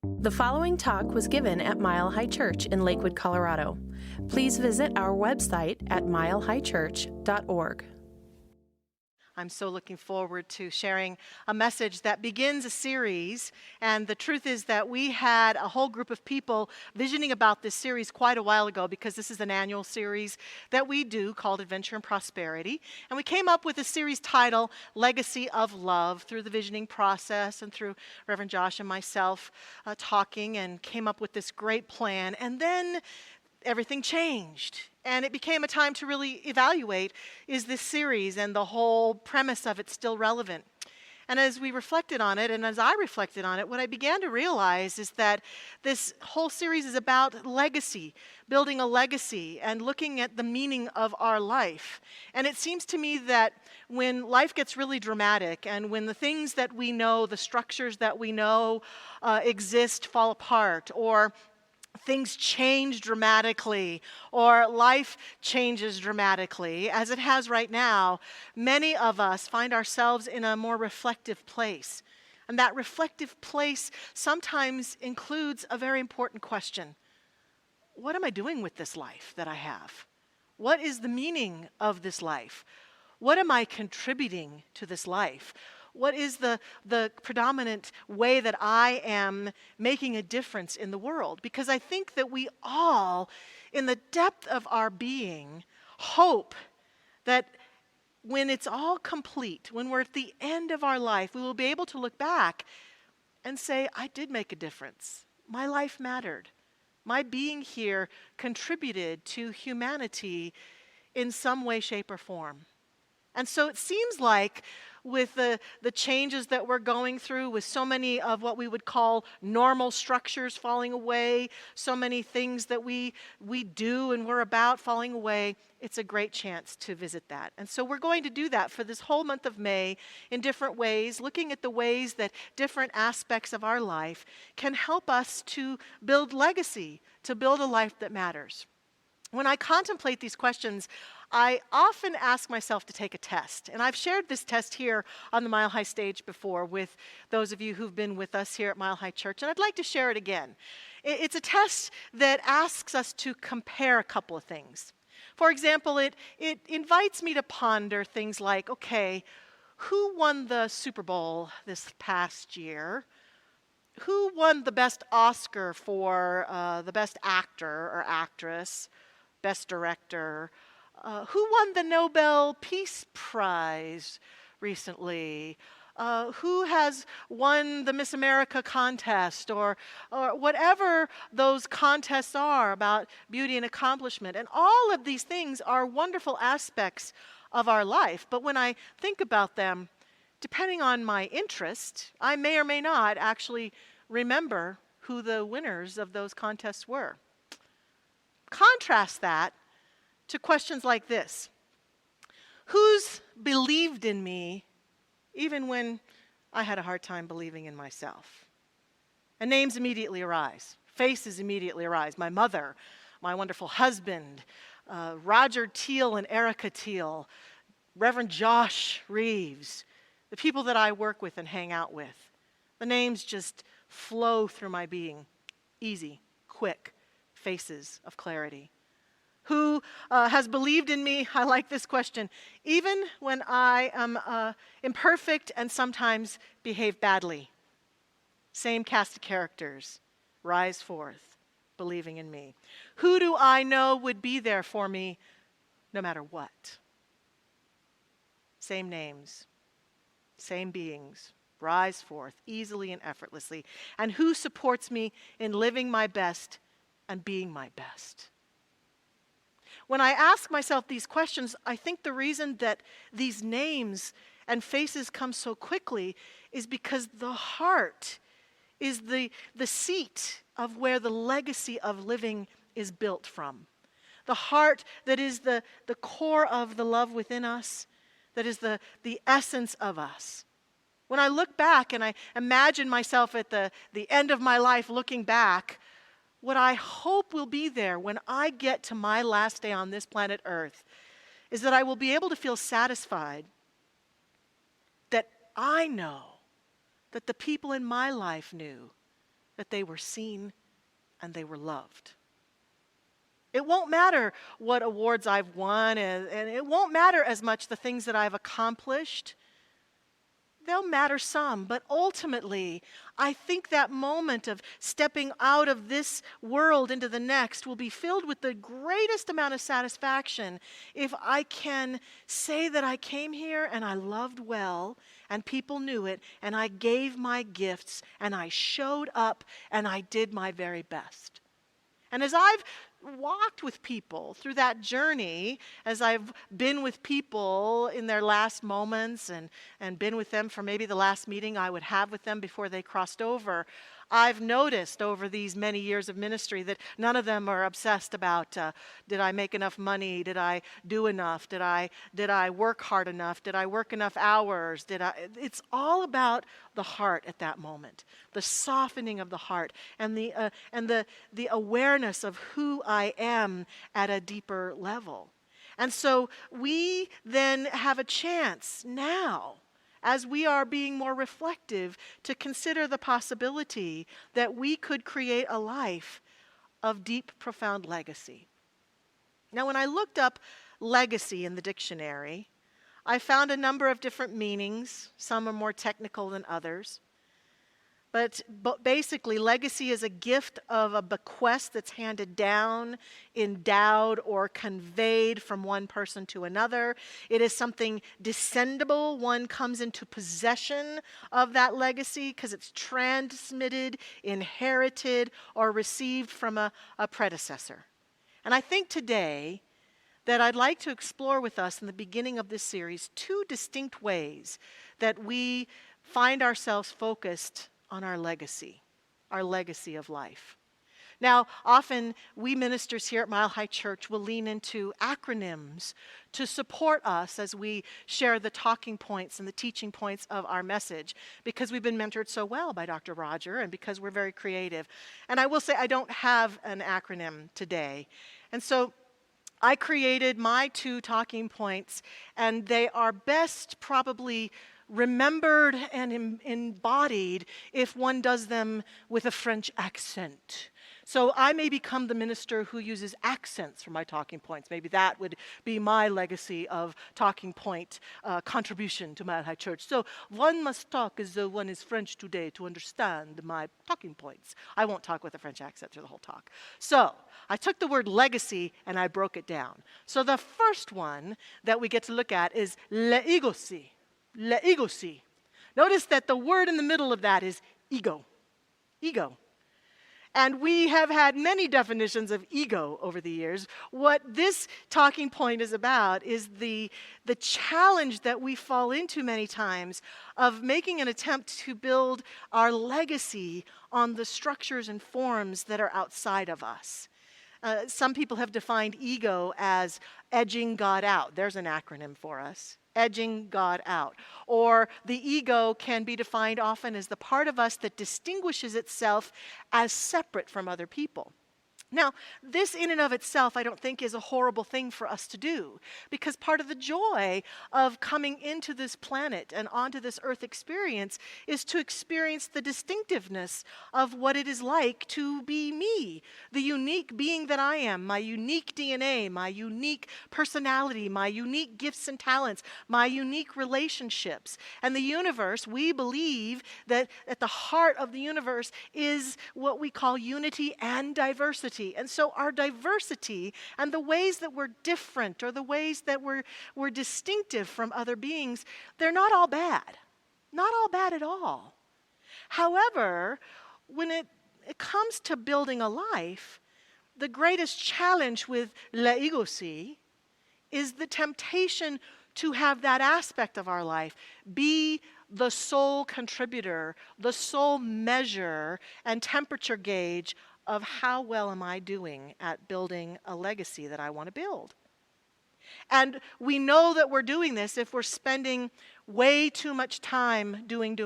The following talk was given at Mile High Church in Lakewood, Colorado. Please visit our website at milehighchurch.org. I'm so looking forward to sharing a message that begins a series, and the truth is that we had a whole group of people visioning about this series quite a while ago, because this is an annual series that we do called Adventure and Prosperity, and we came up with a series title, Legacy of Love, through the visioning process and through Reverend Josh and myself talking, and came up with this great plan, and then everything changed. And it became a time to really evaluate, is this series and the whole premise of it still relevant? And as we reflected on it, and as I reflected on it, what I began to realize is that this whole series is about legacy, building a legacy, and looking at the meaning of our life. And it seems to me that when life gets really dramatic, and when the things that we know, the structures that we know exist, fall apart, or things change dramatically, or life changes dramatically, as it has right now, many of us find ourselves in a more reflective place. And that reflective place sometimes includes a very important question. What am I doing with this life that I have? What is the meaning of this life? What am I contributing to this life? What is the predominant way that I am making a difference in the world? Because I think that we all, in the depth of our being, hope that when it's all complete, when we're at the end of our life, we will be able to look back and say, I did make a difference. My life mattered. My being here contributed to humanity in some way, shape, or form. And so it seems like with the changes that we're going through, with so many of what we would call normal structures falling away, so many things that we do and we're about falling away, it's a great chance to visit that. And so we're going to do that for this whole month of May in different ways, looking at the ways that different aspects of our life can help us to build legacy, to build a life that matters. When I contemplate these questions, I often ask myself to take a test. And I've shared this test here on the Mile High stage before with those of you who've been with us here at Mile High Church, and I'd like to share it again. It's a test that asks us to compare a couple of things. For example, it invites me to ponder things like, okay, who won the Super Bowl this past year? Who won the best Oscar for the best actor or actress? Best director? Who won the Nobel Peace Prize recently? Who has won the Miss America contest, or whatever those contests are about beauty and accomplishment? And all of these things are wonderful aspects of our life. But when I think about them, depending on my interest, I may or may not actually remember who the winners of those contests were. Contrast that to questions like this. Who's believed in me even when I had a hard time believing in myself? And names immediately arise. Faces immediately arise. My mother, my wonderful husband, Roger Teal and Erica Teal, Reverend Josh Reeves, the people that I work with and hang out with. The names just flow through my being. Easy, quick, faces of clarity. Who has believed in me? I like this question. Even when I am imperfect and sometimes behave badly. Same cast of characters. Rise forth, believing in me. Who do I know would be there for me no matter what? Same names. Same beings. Rise forth easily and effortlessly. And who supports me in living my best and being my best? When I ask myself these questions, I think the reason that these names and faces come so quickly is because the heart is the seat of where the legacy of living is built from. The heart that is the core of the love within us, that is the essence of us. When I look back and I imagine myself at the end of my life looking back, what I hope will be there when I get to my last day on this planet Earth is that I will be able to feel satisfied that I know that the people in my life knew that they were seen and they were loved. It won't matter what awards I've won, and it won't matter as much the things that I've accomplished. They'll matter some, but ultimately, I think that moment of stepping out of this world into the next will be filled with the greatest amount of satisfaction if I can say that I came here and I loved well, and people knew it, and I gave my gifts, and I showed up, and I did my very best. And as I've walked with people through that journey, as I've been with people in their last moments and been with them for maybe the last meeting I would have with them before they crossed over, I've noticed over these many years of ministry that none of them are obsessed about, did I make enough money? Did I do enough? Did I work hard enough? Did I work enough hours? It's all about the heart at that moment, the softening of the heart, and the awareness of who I am at a deeper level. And so we then have a chance now, as we are being more reflective, to consider the possibility that we could create a life of deep, profound legacy. Now, when I looked up legacy in the dictionary, I found a number of different meanings. Some are more technical than others. But basically, legacy is a gift of a bequest that's handed down, endowed, or conveyed from one person to another. It is something descendable. One comes into possession of that legacy because it's transmitted, inherited, or received from a predecessor. And I think today that I'd like to explore with us in the beginning of this series 2 distinct ways that we find ourselves focused on our legacy of life. Now, often we ministers here at Mile High Church will lean into acronyms to support us as we share the talking points and the teaching points of our message, because we've been mentored so well by Dr. Roger and because we're very creative. And I will say I don't have an acronym today. And so I created my 2 talking points, and they are best probably remembered and embodied if one does them with a French accent. So I may become the minister who uses accents for my talking points. Maybe that would be my legacy of talking point contribution to Mile High Church. So one must talk as though one is French today to understand my talking points. I won't talk with a French accent through the whole talk. So I took the word legacy and I broke it down. So the first one that we get to look at is legacy. Legacy. Notice that the word in the middle of that is ego. Ego. And we have had many definitions of ego over the years. What this talking point is about is the challenge that we fall into many times of making an attempt to build our legacy on the structures and forms that are outside of us. Some people have defined ego as edging God out. There's an acronym for us. Edging God out. Or the ego can be defined often as the part of us that distinguishes itself as separate from other people. Now, this in and of itself, I don't think is a horrible thing for us to do, because part of the joy of coming into this planet and onto this earth experience is to experience the distinctiveness of what it is like to be me, the unique being that I am, my unique DNA, my unique personality, my unique gifts and talents, my unique relationships. And the universe, we believe that at the heart of the universe is what we call unity and diversity. And so our diversity and the ways that we're different, or the ways that we're distinctive from other beings, they're not all bad. Not all bad at all. However, when it comes to building a life, the greatest challenge with legacy is the temptation to have that aspect of our life be the sole contributor, the sole measure and temperature gauge of how well am I doing at building a legacy that I want to build. And we know that we're doing this if we're spending way too much time doing.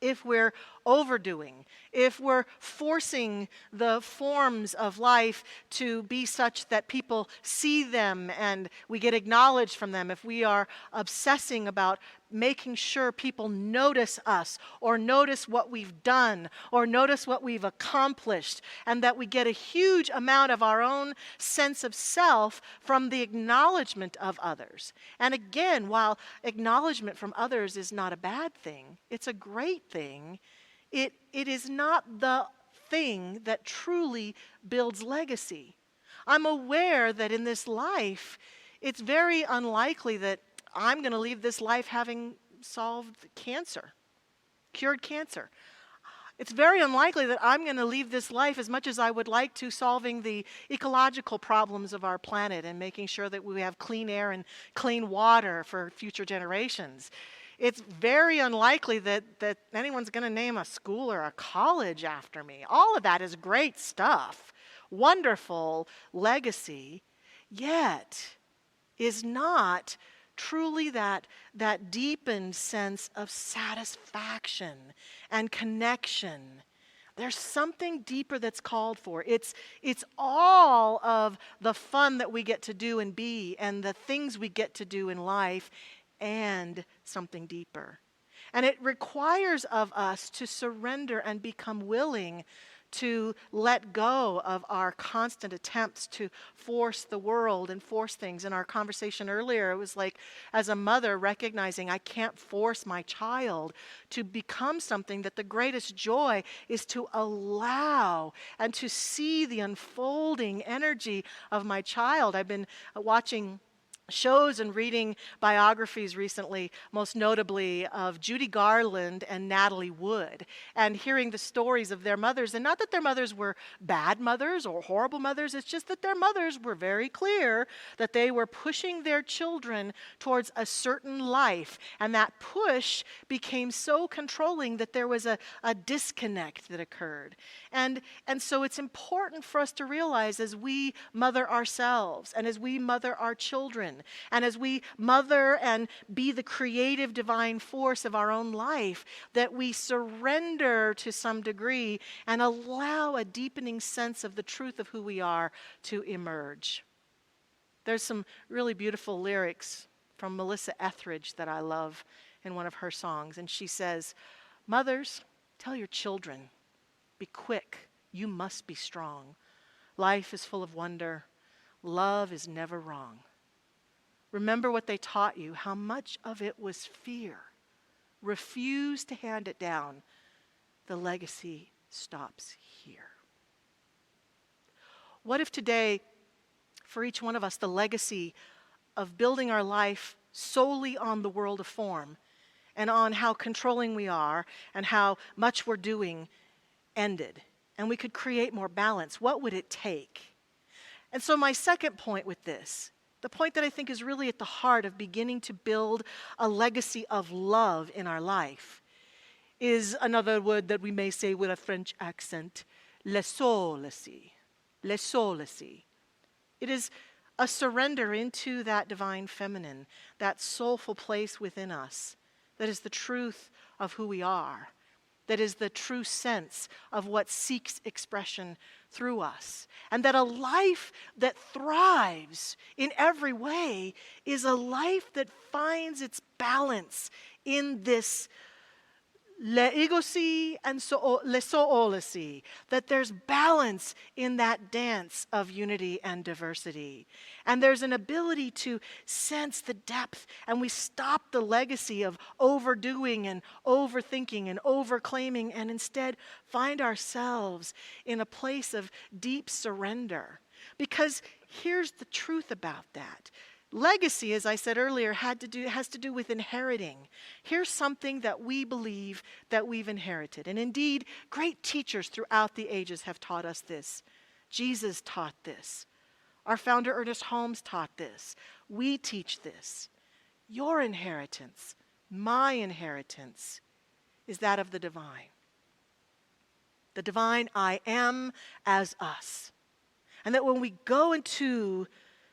If we're overdoing, if we're forcing the forms of life to be such that people see them and we get acknowledged from them, if we are obsessing about making sure people notice us or notice what we've done or notice what we've accomplished, and that we get a huge amount of our own sense of self from the acknowledgement of others. And again, while acknowledgement from others is not a bad thing, it's a great thing, it is not the thing that truly builds legacy. I'm aware that in this life, it's very unlikely that I'm going to leave this life having solved cancer, cured cancer. It's very unlikely that I'm going to leave this life, as much as I would like to, solving the ecological problems of our planet and making sure that we have clean air and clean water for future generations. It's very unlikely that anyone's going to name a school or a college after me. All of that is great stuff, wonderful legacy, yet is not truly that deepened sense of satisfaction and connection. There's something deeper that's called for. It's all of the fun that we get to do and be and the things we get to do in life, and something deeper. And it requires of us to surrender and become willing to let go of our constant attempts to force the world and force things. In our conversation earlier, it was like, as a mother, recognizing I can't force my child to become something, that the greatest joy is to allow and to see the unfolding energy of my child. I've been watching shows and reading biographies recently, most notably of Judy Garland and Natalie Wood, and hearing the stories of their mothers. And not that their mothers were bad mothers or horrible mothers, it's just that their mothers were very clear that they were pushing their children towards a certain life. And that push became so controlling that there was a disconnect that occurred. And so it's important for us to realize, as we mother ourselves and as we mother our children, and as we mother and be the creative divine force of our own life, that we surrender to some degree and allow a deepening sense of the truth of who we are to emerge. There's some really beautiful lyrics from Melissa Etheridge that I love in one of her songs, and she says, "Mothers, tell your children, be quick, you must be strong. Life is full of wonder. Love is never wrong. Remember what they taught you, how much of it was fear. Refuse to hand it down. The legacy stops here." What if today, for each one of us, the legacy of building our life solely on the world of form and on how controlling we are and how much we're doing ended, and we could create more balance? What would it take? And so my second point with this, the point that I think is really at the heart of beginning to build a legacy of love in our life, is another word that we may say with a French accent, le solacy. Le solacy. It is a surrender into that divine feminine, that soulful place within us, that is the truth of who we are, that is the true sense of what seeks expression through us. And that a life that thrives in every way is a life that finds its balance in this legacy and le soolacy, that there's balance in that dance of unity and diversity. And there's an ability to sense the depth, and we stop the legacy of overdoing and overthinking and overclaiming, and instead find ourselves in a place of deep surrender. Because here's the truth about that. Legacy, as I said earlier, has to do with inheriting. Here's something that we believe that we've inherited. And indeed, great teachers throughout the ages have taught us this. Jesus taught this. Our founder, Ernest Holmes, taught this. We teach this. Your inheritance, my inheritance, is that of the divine. The divine I am as us. And that when we go into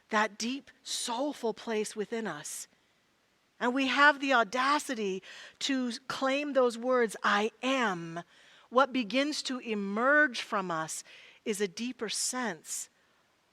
that deep, soulful place within us, and we have the audacity to claim those words, I am, what begins to emerge from us is a deeper sense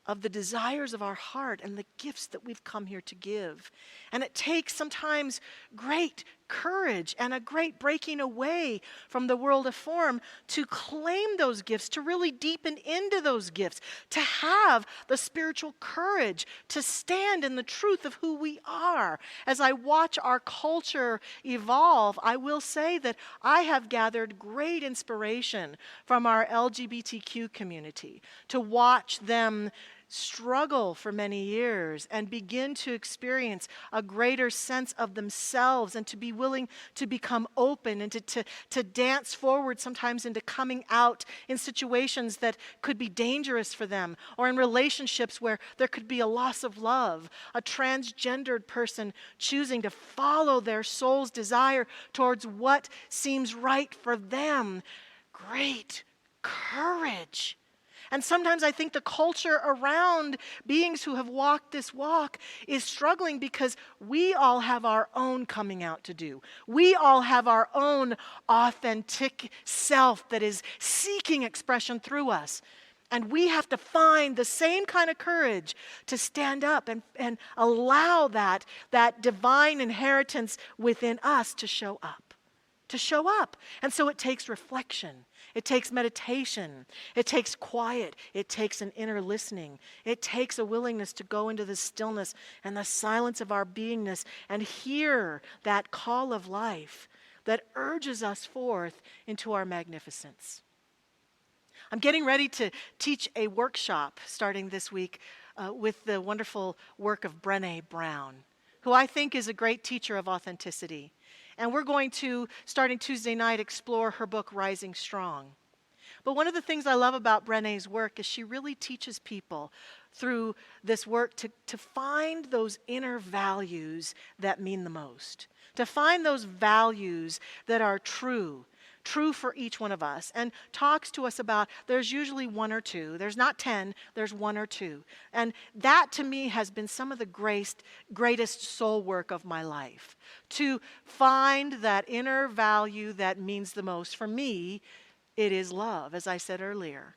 of the desires of our heart and the gifts that we've come here to give. And it takes sometimes great courage and a great breaking away from the world of form to claim those gifts, to really deepen into those gifts, to have the spiritual courage to stand in the truth of who we are. As I watch our culture evolve, I will say that I have gathered great inspiration from our LGBTQ community to watch them struggle for many years and begin to experience a greater sense of themselves and to be willing to become open and to dance forward sometimes into coming out in situations that could be dangerous for them, or in relationships where there could be a loss of love, a transgendered person choosing to follow their soul's desire towards what seems right for them. Great courage. And sometimes I think the culture around beings who have walked this walk is struggling because we all have our own coming out to do. We all have our own authentic self that is seeking expression through us. And we have to find the same kind of courage to stand up and allow that divine inheritance within us to show up. To show up. And so it takes reflection. It takes meditation. It takes quiet. It takes an inner listening. It takes a willingness to go into the stillness and the silence of our beingness and hear that call of life that urges us forth into our magnificence. I'm getting ready to teach a workshop starting this week with the wonderful work of Brené Brown, who I think is a great teacher of authenticity. And we're going to, starting Tuesday night, explore her book, Rising Strong. But one of the things I love about Brené's work is she really teaches people through this work to find those inner values that mean the most, to find those values that are true for each one of us, and talks to us about there's usually one or two. There's not 10, there's one or two. And that to me has been some of the greatest soul work of my life. To find that inner value that means the most. For me, it is love, as I said earlier.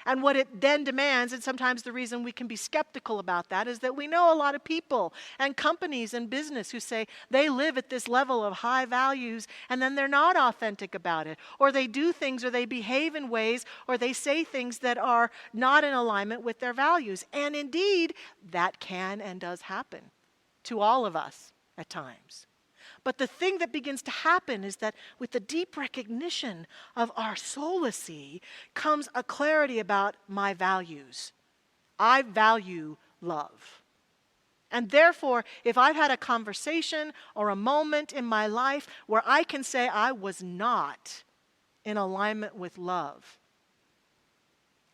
And what it then demands, and sometimes the reason we can be skeptical about that, is that we know a lot of people and companies and business who say they live at this level of high values and then they're not authentic about it. Or they do things or they behave in ways or they say things that are not in alignment with their values. And indeed, that can and does happen to all of us at times. But the thing that begins to happen is that with the deep recognition of our soulicy comes a clarity about my values. I value love. And therefore, if I've had a conversation or a moment in my life where I can say I was not in alignment with love,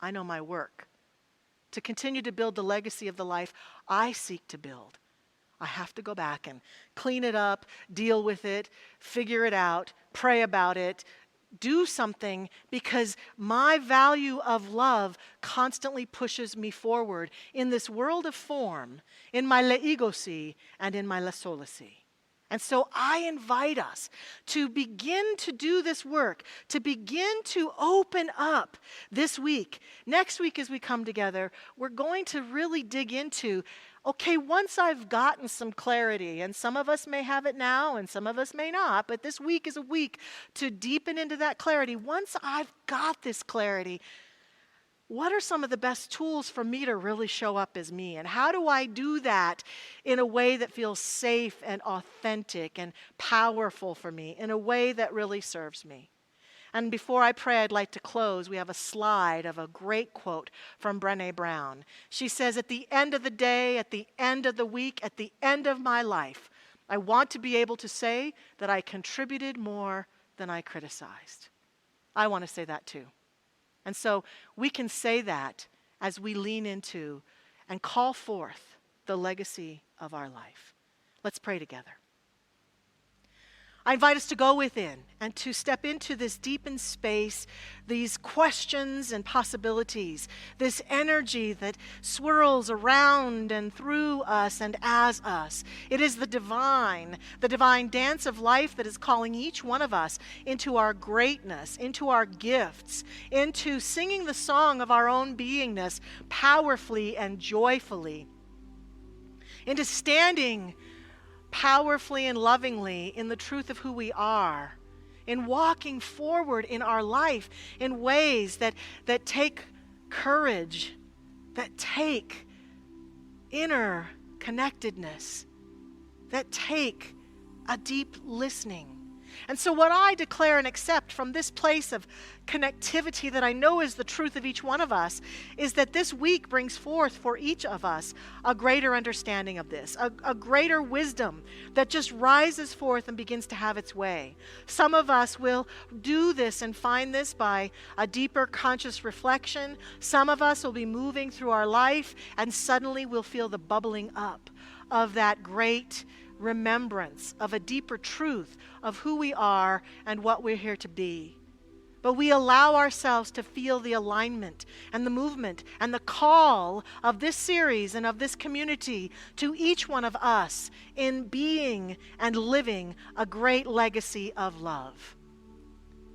I know my work. To continue to build the legacy of the life I seek to build, I have to go back and clean it up, deal with it, figure it out, pray about it, do something, because my value of love constantly pushes me forward in this world of form, in my leigocy and in my lesolicy. And so I invite us to begin to do this work, to begin to open up this week. Next week as we come together, we're going to really dig into, okay, once I've gotten some clarity, and some of us may have it now and some of us may not, but this week is a week to deepen into that clarity. Once I've got this clarity, what are some of the best tools for me to really show up as me? And how do I do that in a way that feels safe and authentic and powerful for me, in a way that really serves me? And before I pray, I'd like to close. We have a slide of a great quote from Brené Brown. She says, at the end of the day, at the end of the week, at the end of my life, I want to be able to say that I contributed more than I criticized. I want to say that too. And so we can say that as we lean into and call forth the legacy of our life. Let's pray together. I invite us to go within and to step into this deepened space, these questions and possibilities, this energy that swirls around and through us and as us. It is the divine dance of life that is calling each one of us into our greatness, into our gifts, into singing the song of our own beingness powerfully and joyfully, into standing powerfully and lovingly in the truth of who we are, in walking forward in our life in ways that take courage, that take inner connectedness, that take a deep listening. And so what I declare and accept from this place of connectivity that I know is the truth of each one of us is that this week brings forth for each of us a greater understanding of this, a greater wisdom that just rises forth and begins to have its way. Some of us will do this and find this by a deeper conscious reflection. Some of us will be moving through our life and suddenly we'll feel the bubbling up of that great remembrance of a deeper truth of who we are and what we're here to be. But we allow ourselves to feel the alignment and the movement and the call of this series and of this community to each one of us in being and living a great legacy of love.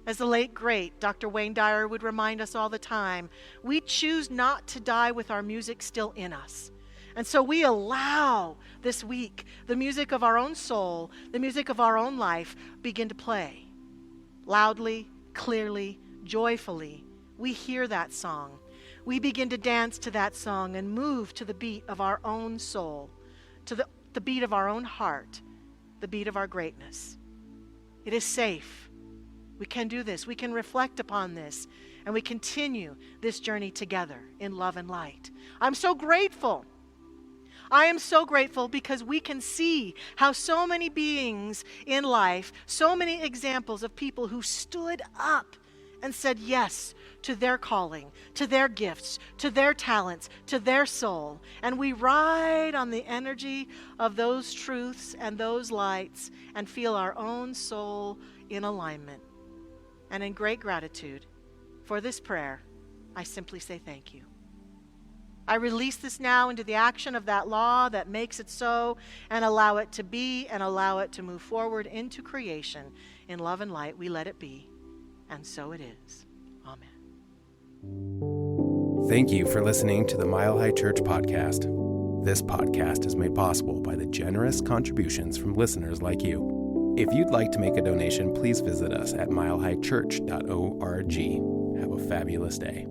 As the late, great Dr. Wayne Dyer would remind us all the time, we choose not to die with our music still in us. And so we allow this week the music of our own soul, the music of our own life begin to play. Loudly, clearly, joyfully, we hear that song. We begin to dance to that song and move to the beat of our own soul, to the beat of our own heart, the beat of our greatness. It is safe. We can do this. We can reflect upon this, and we continue this journey together in love and light. I'm so grateful. I am so grateful because we can see how so many beings in life, so many examples of people who stood up and said yes to their calling, to their gifts, to their talents, to their soul. And we ride on the energy of those truths and those lights and feel our own soul in alignment. And in great gratitude for this prayer, I simply say thank you. I release this now into the action of that law that makes it so, and allow it to be, and allow it to move forward into creation. In love and light, we let it be, and so it is. Amen. Thank you for listening to the Mile High Church podcast. This podcast is made possible by the generous contributions from listeners like you. If you'd like to make a donation, please visit us at milehighchurch.org. Have a fabulous day.